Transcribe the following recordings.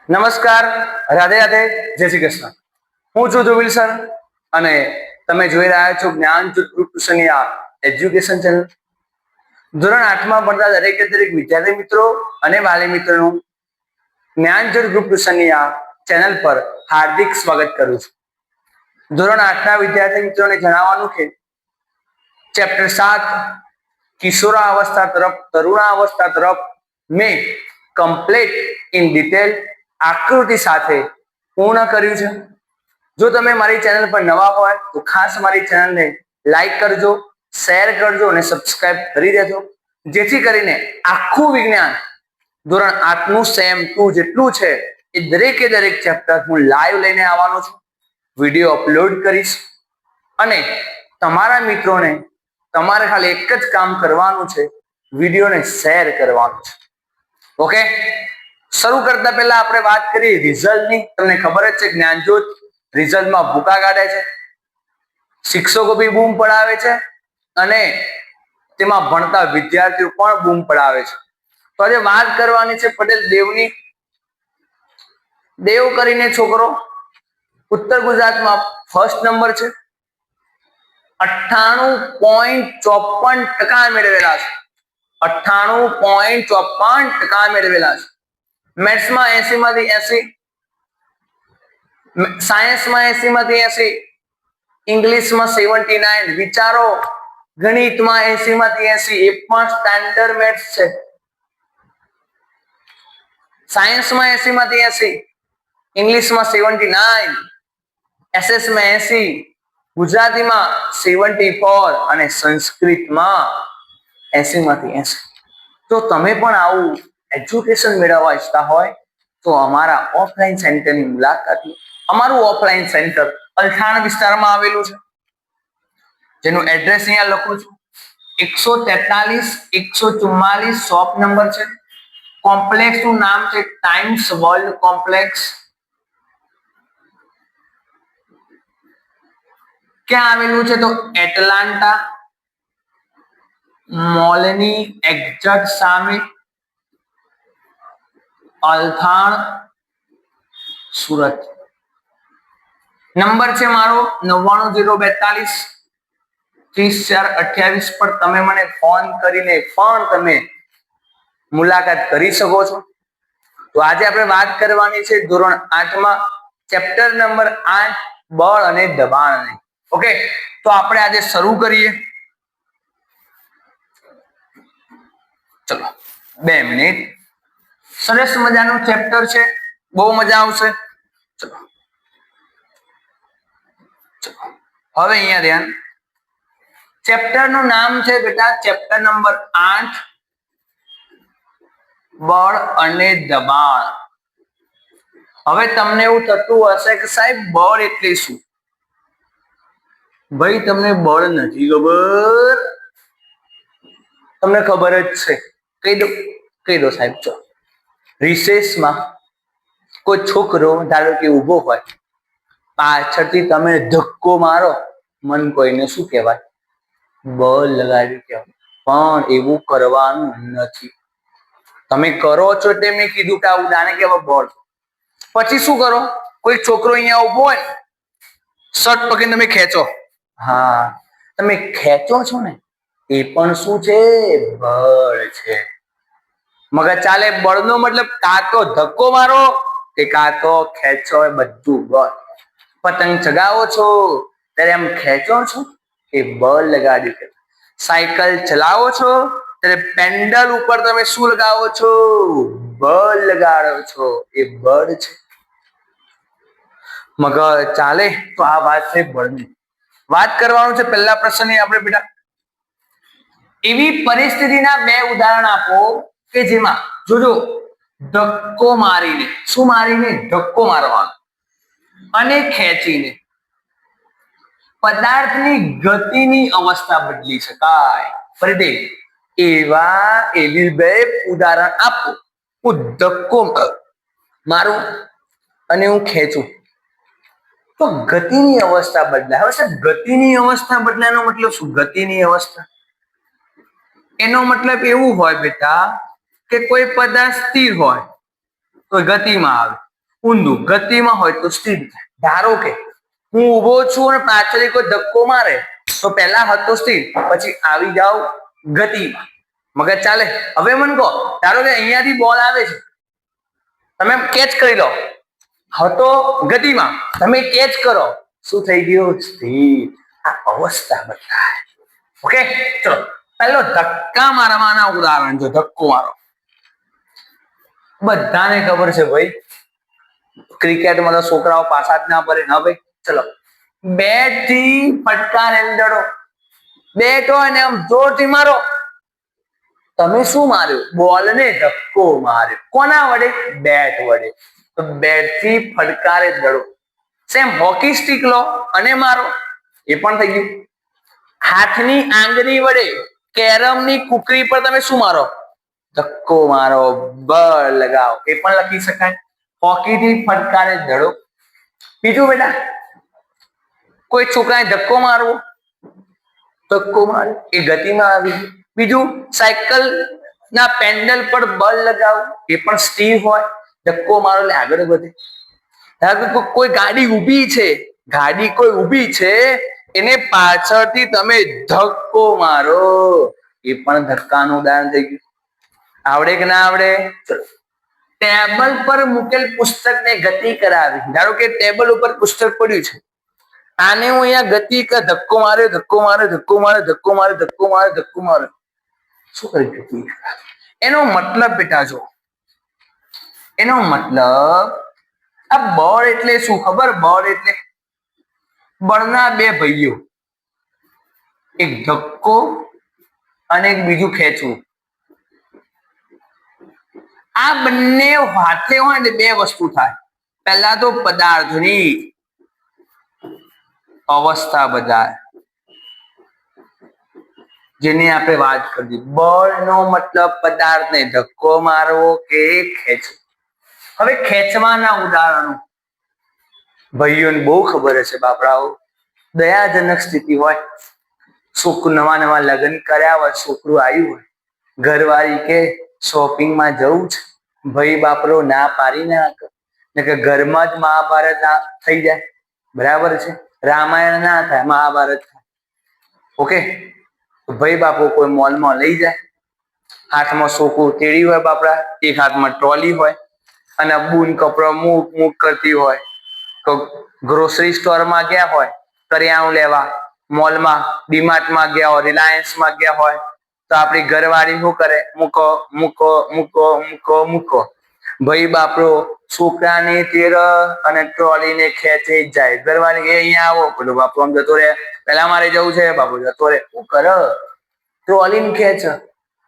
નમસ્કાર, રાધે રાધે, જય શ્રી કૃષ્ણ. હું છું ધ્રુવિલ સર અને તમે જોઈ રહ્યા છો Gyanjyot group tuition education channel. ધોરણ 8 માં ભણતા દરેકે દરેક વિદ્યાર્થી મિત્રો અને વાલી મિત્રોનું જ્ઞાનજ્યોત ગ્રુપ ટ્યુશન ચેનલ પર હાર્દિક સ્વાગત કરું છું. ધોરણ 8 ના વિદ્યાર્થી મિત્રોને જણાવવાનું કે ચેપ્ટર 7 કિશોરાવસ્થા તરફ તરુણાવસ્થા તરફ મેં કમ્પ્લીટ ઇન ડિટેલ આકૃતિ સાથે પૂર્ણ કર્યું છે. જો તમે મારી ચેનલ પર નવા હોય તો ખાસ મારી ચેનલને લાઈક કરજો, શેર કરજો અને સબસ્ક્રાઇબ કરી દેજો, જેથી કરીને આખું વિજ્ઞાન ધોરણ 8 નું સેમ 2 જેટલું છે એ દરેકે દરેક ચેપ્ટર હું લાઈવ લઈને આવવાનો છું, વિડીયો અપલોડ કરીશ અને તમારા મિત્રોને તમારે ખાલી એક જ કામ કરવાનું છે, વિડીયોને શેર કરવાનું છે. ઓકે, શરૂ કરતા પહેલા આપણે વાત કરીએ રિઝલ્ટની. તમને ખબર જ છે જ્ઞાનજ્યોત રિઝલ્ટમાં ભૂકા કાઢે છે, શિક્ષકો બી બૂમ પડાવે છે અને તેમાં ભણતા વિદ્યાર્થીઓ પણ બૂમ પડાવે છે. તો આજે વાત કરવાની છે પટેલ દેવની. દેવ કરીને છોકરો ઉત્તર ગુજરાતમાં ફર્સ્ટ નંબર છે, 98.54% મેળવેલા છે. 98.54% મેળવેલા છે. મેથ્સમાં 80 માંથી 80, સાયન્સમાં 80 માંથી 80, ઇંગ્લિશમાં 79. વિચારો, ગણિતમાં 80 માંથી 80, એ પણ સ્ટાન્ડર્ડ મેથ્સ છે. સાયન્સમાં 80 માંથી 80, ઇંગ્લિશમાં 79, એસએસમાં 80, ગુજરાતીમાં 74 અને સંસ્કૃતમાં 80 માંથી 80. તો તમે પણ આવું એજ્યુકેશન મેળવવા ઈચ્છતા હોય તો અમારા ઓફલાઈન સેન્ટરની મુલાકાત લો. અમારું ઓફલાઈન સેન્ટર અલથાણ વિસ્તારમાં આવેલું છે, જેનું એડ્રેસ અહીંયા લખું છું. 143-144 શોપ નંબર છે. કોમ્પ્લેક્સ નું નામ છે ટાઈમ્સ વર્લ્ડ કોમ્પ્લેક્સ. ક્યાં આવેલું છે તો એટલાન્ટા મોલની એક્ઝેક્ટ સામે, અલથાણ, સુરત. નંબર છે મારો 990243 30/428 પર તમે મને ફોન કરીને પણ તમે મુલાકાત કરી શકો છો. તો આજે આપણે વાત કરવાની છે ધોરણ 8 માં ચેપ્ટર નંબર 8 બળ અને દબાણ. ઓકે, તો આપણે આજે શરૂ કરીએ. ચલો 2 મિનિટ. સરસ મજાનું ચેપ્ટર છે, બહુ મજા આવશે. ચલો હવે અહીંયા ધ્યાન. ચેપ્ટર નું નામ છે બેટા ચેપ્ટર નંબર 8 બળ અને દબાણ. હવે તમને એવું થતું હશે કે સાહેબ બળ એટલે શું? ભાઈ તમને બળ નથી ખબર? તમને ખબર જ છે, કહી દો સાહેબ. ચલો, રિસેસમાં કોઈ છોકરો ધારો કે ઊભો હોય, પાછળથી તમે ધક્કો મારો, મન કોઈને શું કહેવાય? બળ લગાડ્યું કહેવાય. પણ એવું કરવાનું નથી. તમે કરો છો એટલે મેં કીધું કે આવું જાણે કે બળ. પછી શું કરો? કોઈ છોકરો અહીંયા ઊભો હોય, શર્ટ પકડીને તમે ખેંચો. હા, તમે ખેંચો છો ને, એ પણ શું છે? બળ છે. મગર ચાલે. બળનો મતલબ કાં તો ધક્કો મારો કે કાં તો ખેંચો, બધું બળ. પતંગ ચગાવો છો ત્યારે એમ ખેંચો છો, એ બળ લગાડ્યું. સાયકલ ચલાવો છો ત્યારે પેન્ડલ ઉપર તમે શું લગાવો છો? બળ લગાડો છો, એ બળ છે. મગર ચાલે. તો આ વાત છે બળની. વાત કરવાનું છે પહેલા પ્રશ્નની આપણે બેટા. એવી પરિસ્થિતિના 2 ઉદાહરણ આપો કે જેમાં જોજો ધક્કો મારીને, શું મારીને? ધક્કો મારવાનો અને ખેંચીને પદાર્થની ગતિની અવસ્થા બદલી શકાય. ફરીથી એવી 2 ઉદાહરણ આપો. હું ધક્કો મારું અને હું ખેંચું તો ગતિની અવસ્થા બદલાય. હવે સાહેબ ગતિની અવસ્થા બદલાયનો મતલબ શું? ગતિની અવસ્થા એનો મતલબ એવું હોય બેટા કે કોઈ પદાર્થ સ્થિર હોય તો ગતિમાં આવે, ઊંધું, ગતિમાં હોય તો સ્થિર થાય. ધારો કે હું ઊભો છું અને પાછળથી કોઈ ધક્કો મારે તો પહેલા હતો સ્થિર, પછી આવી જાવ ગતિમાં. મગજ ચાલે? હવે મને કહો, ધારો કે અહીંયાથી બોલ આવે છે, તમે કેચ કરી લો, હતો ગતિમાં, તમે કેચ કરો, શું થઈ ગયું? સ્થિર. આ અવસ્થા બદલાય. ઓકે, ચલો પહેલો ધક્કા મારવાના ઉદાહરણ જો. ધક્કો મારો, બધાને ખબર છે ભાઈ, ક્રિકેટમાં તો છોકરાઓ પાછા જ ના પડે. ના ભાઈ, ચલો બેટ થી ફટકારેલ દડો, બેટ હોય ને આમ જોરથી મારો. તમે શું માર્યું? બોલ ને ધક્કો માર્યો. કોના વડે? બેટ વડે. તો બેટ થી ફટકારે દડો. સેમ હોકી સ્ટિક લો અને મારો, એ પણ થઈ ગયું. હાથની આંગળી વડે કેરમની કુકરી પર તમે શું મારો? ધક્કો મારો, બળ લગાવો, એ પણ લખી શકાય. હોકી થી ફટકારે દડો. બીજું બેટા, કોઈ છોકરાને ધક્કો મારવો, ધક્કો માર્યો, એ ગતિમાં આવી ગયું. બીજું, સાયકલ ના પેન્ડલ પર બળ લગાવવું, એ પણ સ્થિર હોય. ધક્કો મારો એટલે આગળ વધે. કોઈ ગાડી ઊભી છે, ગાડી કોઈ ઊભી છે, એને પાછળથી તમે ધક્કો મારો, એ પણ ધક્કાનું ઉદાહરણ થઈ ગયું. આવડે કે ના આવડે? ચલો, ટેબલ પર મૂકેલ પુસ્તકને ગતિ કરાવી. ધારો કે ટેબલ ઉપર પુસ્તક પડ્યું છે, આને હું અહીંયા ગતિ કે ધક્કો માર્યો, ધક્કો માર્યો, ધક્કો માર્યો, ધક્કો માર્યો, ધક્કો માર્યો, ધક્કો માર્યો, શું કરી ગતિ? એનો મતલબ બેટા જો, એનો મતલબ, આ બળ એટલે શું ખબર? બળ એટલે બળના બે ભાઈઓ, એક ધક્કો અને એક બીજું ખેંચવું. આ બંને હાથે હોય ને બે વસ્તુ થાય. પહેલા તો પદાર્થની અવસ્થા બદલાય, જેની આપણે વાત કરી. બળનો મતલબ પદાર્થને ધક્કો મારવો કે ખેંચવો. હવે ખેંચવાના ઉદાહરણો ભાઈઓને બહુ ખબર હશે બાપરાઓ. દયાજનક સ્થિતિ હોય, છોકરું નવા લગ્ન કર્યા હોય, છોકરું આવ્યું હોય, ઘરવાળી કે શોપિંગમાં જવું છે, ભાઈ બાપરો ના પાડી ના કે ઘરમાં જ મહાભારત થઈ જાય. બરાબર છે? રામાયણ ના થાય, મહાભારત થાય. ઓકે, ભાઈ બાપો કોઈ મોલમાં લઈ જાય, હાથમાં છોકરું તેડી હોય બાપરા, એક હાથમાં ટ્રોલી હોય, અને બૂન કપડો મૂક કરતી હોય, તો ગ્રોસરી સ્ટોરમાં ગયા હોય કરિયાણું લેવા, મોલમાં, ડીમાર્ટમાં ગયા હોય, રિલાયન્સમાં ગયા હોય, તો આપણી ઘરવાળી શું કરે? મૂકો મૂકો મૂકો મૂકો મૂકો. ભાઈ બાપરો છોકરાની તેર અને ટ્રોલીને ખેંચી જાય. ઘરવાળી કે અહીંયા આવો, પેલો બાપુ આમ જતો રહે, પેલા મારે જવું છે, બાપુ જતો રહે. શું કરે? ટ્રોલીને ખેંચ.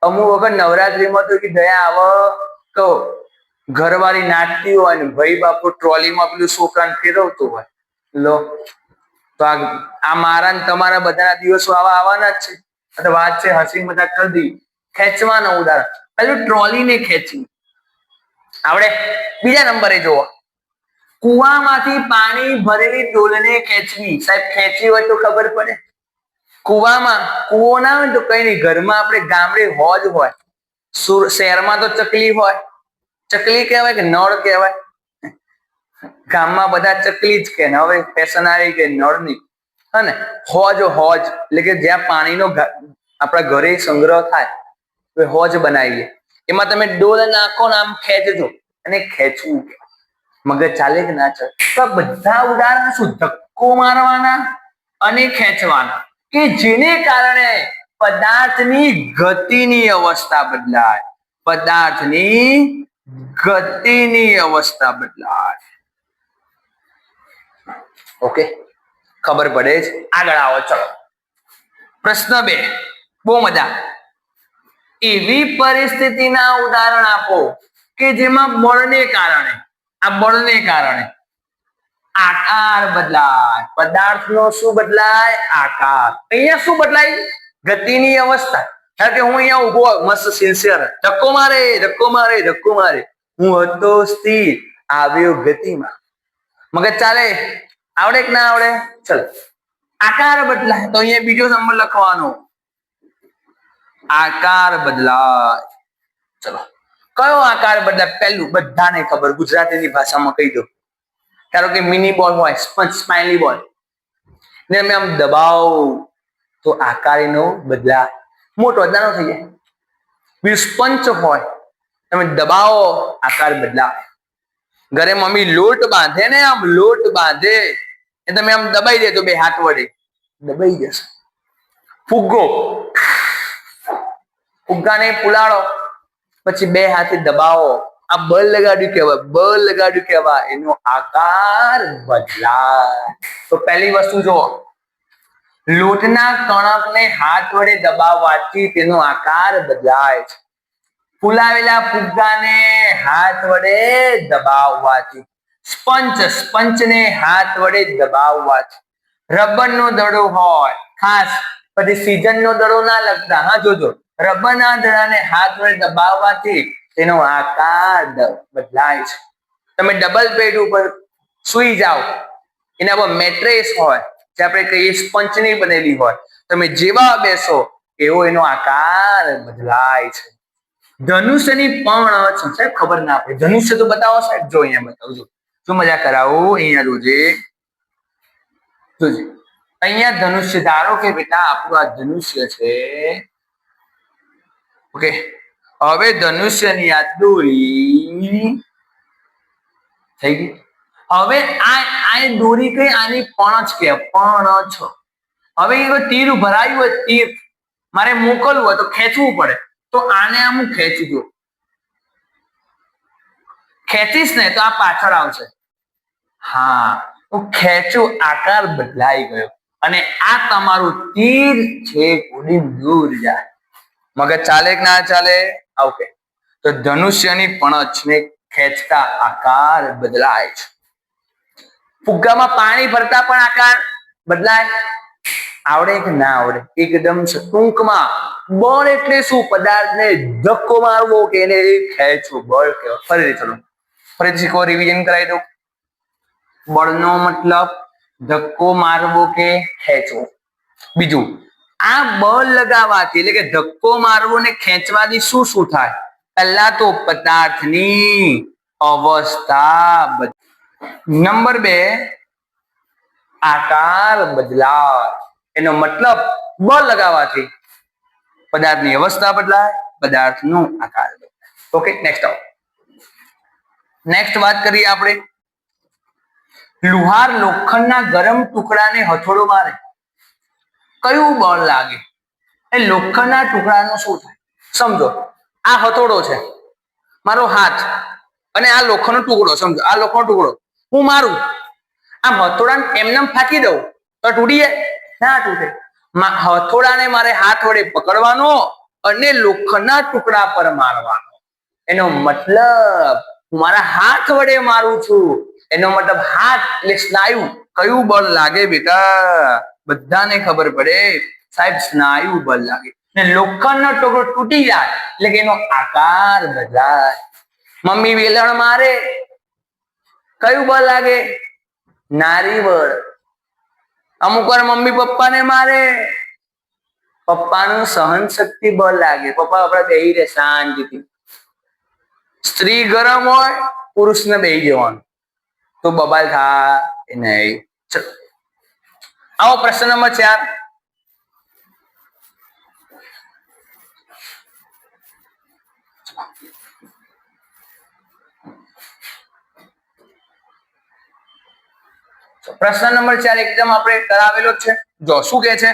અમુક વખત નવરાત્રીમાં તો દયા આવો તો ઘરવાળી નાચતી હોય ને ભાઈ બાપુ ટ્રોલીમાં પેલું છોકરાને ફેરવતું હોય. લો, તો આ મારા ને તમારા બધાના દિવસો આવવાના જ છે. વાત છે, હસી મજાક કરી દી. ખેંચવાના ઉદાહરણ, પેલું ટ્રોલીને ખેંચી. આવડે? બીજા નંબરે જુઓ, કુવામાંથી પાણી ભરેલી ડોલને ખેંચવી. સાહેબ, ખેંચી હોય તો ખબર પડે. કુવામાં, કુવો ના હોય તો કઈ નહીં, ઘરમાં આપણે ગામડે હોજ હોય, શહેરમાં તો ચકલી હોય. ચકલી કહેવાય કે નળ કહેવાય? ગામમાં બધા ચકલી જ કે, હવે ફેશન આવી ગઈ નળની. હને હોજ, હોજ એટલે કે જ્યાં પાણીનો આપણા ઘરે સંગ્રહ થાય, તો હોજ બનાવીએ. એમાં તમે ડોલ નાખો ને આમ ખેંચજો, અને ખેંચવું. મગજ ચાલે કે ના ચાલે? તો બધા ઉદાહરણ શું? ધક્કો મારવાના અને ખેંચવાના, કે જેને કારણે પદાર્થની ગતિની અવસ્થા બદલાય. પદાર્થની ગતિની અવસ્થા બદલાય. ઓકે, ખબર પડે છે? આગળ આવો, ચલો. પ્રશ્ન 2, બહુ મજા. એવી પરિસ્થિતિના ઉદાહરણ આપો કે જેમાં બળને કારણે, આ બળને કારણે આકાર બદલાય. પદાર્થનો શું બદલાય? આકાર. અહીંયા શું બદલાય? ગતિની અવસ્થા. કારણ કે હું અહીંયા ઉભો મસ્ત સિન્સિયર, ધક્કો મારે, ધક્કો મારે, ધક્કો મારે, હું હતો સ્થિર, આવ્યો ગતિમાં. મગજ ચાલે? આવડે કે ના આવડે? ચલો, આકાર બદલાય તો અહીંયા બીજો નંબર લખવાનો, આકાર બદલાય. ચલો, કયો આકાર બદલાય? પહેલું બધાને ખબર, ગુજરાતીની ભાષામાં કહી દો. ધારો કે મિની બોલ હોય, સ્માઇલી બોલ, ને અમે આમ દબાવો તો આકાર એનો બદલાય, મોટો નાનો થઈ જાય. બીજું સ્પંચ હોય, તમે દબાવો આકાર બદલાય. ઘરે મમ્મી લોટ બાંધે ને, આમ લોટ બાંધે એ તમે આમ દબાઈ દે તો બે હાથ વડે દબાઈ જશે. ફુગ્ગો, ફુગ્ગાને ફુલાડો પછી બે હાથે દબાવો, આ બળ લગાડ્યું કહેવાય, બળ લગાડ્યું કહેવાય, એનો આકાર બદલાય. તો પહેલી વસ્તુ જુઓ, લોટના કણકને હાથ વડે દબાવવાથી તેનો આકાર બદલાય છે. ફુલાવેલા ફુગ્ગાને હાથ વડે દબાવવાથી, સ્પંચને હાથ વડે દબાવવાથી, રબરનો દડો હોય ખાસ, પછી સીઝનનો દડો ના લગતા, હા જોજો, રબરના દડાને હાથ વડે દબાવવાથી તેનો આકાર બદલાય છે. તમે ડબલ બેડ ઉપર સૂઈ જાઓ, એના પર મેટ્રેસ હોય, જે આપણે કહીએ સ્પંચની બનેલી હોય, તમે જેવા બેસો એવો એનો આકાર બદલાય છે. ધનુષ્યની પણ સાહેબ ખબર ના પડે, ધનુષ્ય તો બતાવો સાહેબ, જો અહીંયા બતાવજો, શું મજા કરાવું, અહીંયા જોજે, જોજે અહીંયા ધનુષ્ય. ધારો કે બેટા આપણું આ ધનુષ્ય છે, ઓકે. હવે ધનુષ્યની આ દોરી થઈ ગઈ. હવે આ દોરી કઈ, આની પણછ કે પણછ. હવે એ તીર ભરાયું હોય, તીર મારે મોકલવું હોય તો ખેંચવું પડે, તો આને આમ હું ખેંચી દઉં, ખેંચીશ ને તો આ પાછળ આવશે, હા હું ખેંચું, આકાર બદલાઈ ગયો, અને આ તમારું તીર છે ઉડી દૂર જાય. મગજ ચાલે કે ના ચાલે? ઓકે. તો ધનુષ્યની પણછને ખેંચતા આકાર બદલાય છે. ફુગ્ગામાં પાણી ભરતા પણ આકાર બદલાય. આવડે કે ના આવડે? એકદમ ટૂંકમાં, બળ એટલે શું? પદાર્થને ધક્કો મારવો કે એને ખેંચવું, બળ કહેવાય. ફરીથી ચલો, ફરીથી શીખો, રિવિઝન કરાવી દો. બળનો મતલબ ધક્કો મારવો કે ખેંચવો. બીજું, આ બળ લગાવવાથી એટલે કે ધક્કો મારવો ને ખેંચવાથી શું શું થાય? પહેલા તો પદાર્થની અવસ્થા. નંબર 2, આકાર બદલાય. એનો મતલબ બળ લગાવવાથી પદાર્થની અવસ્થા બદલાય, પદાર્થનો આકાર બદલાય. ઓકે, નેક્સ્ટ આવો. નેક્સ્ટ વાત કરીએ આપણે, લુહાર લોખંડના ગરમ ટુકડાને હથોડો મારે, કયું બળ લાગે? એ લોખંડના ટુકડાનું શું થાય? સમજો, આ હથોડો છે, મારો હાથ, અને આ લોખંડનો ટુકડો, સમજો આ લોખંડનો ટુકડો હું મારું, આ હથોડાને એમને ફાંકી દઉં તો તૂટી જાય? ના તૂટે. હથોડાને મારે હાથ વડે પકડવાનો અને લોખંડના ટુકડા પર મારવાનો. એનો મતલબ હું મારા હાથ વડે મારું છું, એનો મતલબ હાથ એટલે સ્નાયુ. કયું બળ લાગે બેટા? બધાને ખબર પડે સાહેબ, સ્નાયુ બળ લાગે. ને લોખંડનો ટુકડો તૂટી જાય એટલે કે એનો આકાર બદલાય. મમ્મી વેલણ મારે, કયું બળ લાગે? નારી બળ. અમુક વાર મમ્મી પપ્પાને મારે, પપ્પાનું સહન શક્તિ બળ લાગે. પપ્પા આપડે બેહી રહે શાંતિથી. સ્ત્રી ગરમ હોય, પુરુષને બેહી જવાનું તો બબાલ થાય નહીં. ચલો આવો પ્રશ્ન નંબર 4. પ્રશ્ન નંબર 4 એકદમ આપણે કરાવેલો છે. જો શું કે છે,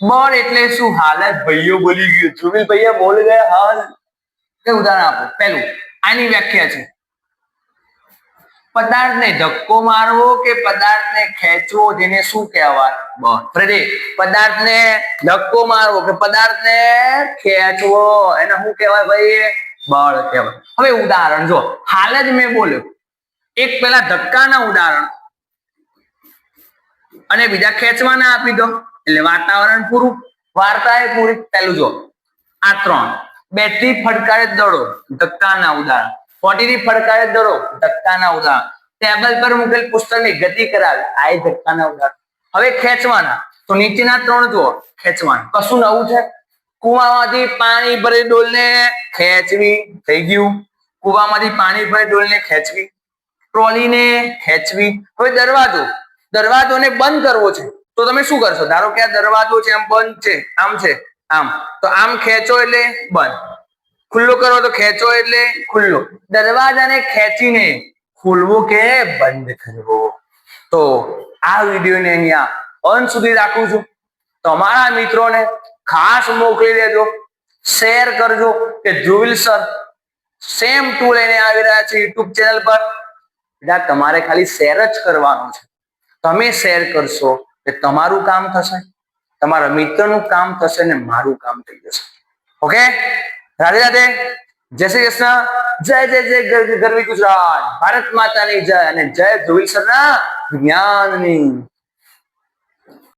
બળ એટલે શું? હાલત. ભાઈઓ બોલી ગયો, સુનિલ ભૈયા બોલ ગયા હાલ. કે ઉદાહરણ આપો. પહેલું, આની વ્યાખ્યા છે, પદાર્થને ધક્કો મારવો કે પદાર્થને ખેંચવો, જેને શું કહેવાય? બળ. પદાર્થને ધક્કો મારવો કે પદાર્થને ખેંચવો, એને શું કહેવાય ભાઈ? બળ કહેવાય. હવે ઉદાહરણ જો, હાલ જ મેં બોલ્યો, એક પેલા ધક્કાના ઉદાહરણ અને બીજા ખેંચવાના આપી દો એટલે વાતાવરણ પૂરું, વાર્તા એ પૂરી. પહેલું જો, આ 3, બેટરી ફટકારે દડો, ધક્કાના ઉદાહરણ. 40 થી ફટકારે દડો, ધક્કાના ઉદાહરણ. ટેબલ પર મૂકેલ પુસ્તકની ગતિ કરાવી, આ ધક્કાના ઉદાહરણ. હવે ખેંચવાના, તો નીચેના 3 જુઓ, ખેંચવાના. કશું નવું છે? કુવામાંથી પાણી ભરી ડોલને ખેંચવી, થઈ ગયું. કુવામાંથી પાણી ભરી ડોલને ખેંચવી, ટ્રોલીને ખેંચવી. હવે દરવાજોને બંધ કરવો છે તો તમે શું કરશો? ધારો કે આ દરવાજો છે, આમ બંધ છે, આમ છે, આમ, તો આમ ખેંચો એટલે બંધ, ખુલ્લો કરો તો ખેંચો એટલે ખુલ્લો. દરવાજાને ખેંચીને ખોલવો કે બંધ કરવો. તો આ વિડીયોને અહીંયા અંત સુધી રાખું છું. તમારા મિત્રોને ખાસ મોકલી દેજો, શેર કરજો કે ધ્રુવીલ સર સેમ ટુ લઈને આવી રહ્યા છે યુટ્યુબ ચેનલ પર. બેટા તમારે ખાલી શેર જ કરવાનું છે. તમે શેર કરશો કે તમારું કામ થશે, તમારા મિત્રનું કામ થશે ને મારું કામ થઈ જશે. ઓકે, રાધે રાધે, જય શ્રી કૃષ્ણ, જય જય જય ગરવી ગુજરાત, ભારત માતાની જય, અને જય ધ્રુવીલ સરના જ્ઞાનની.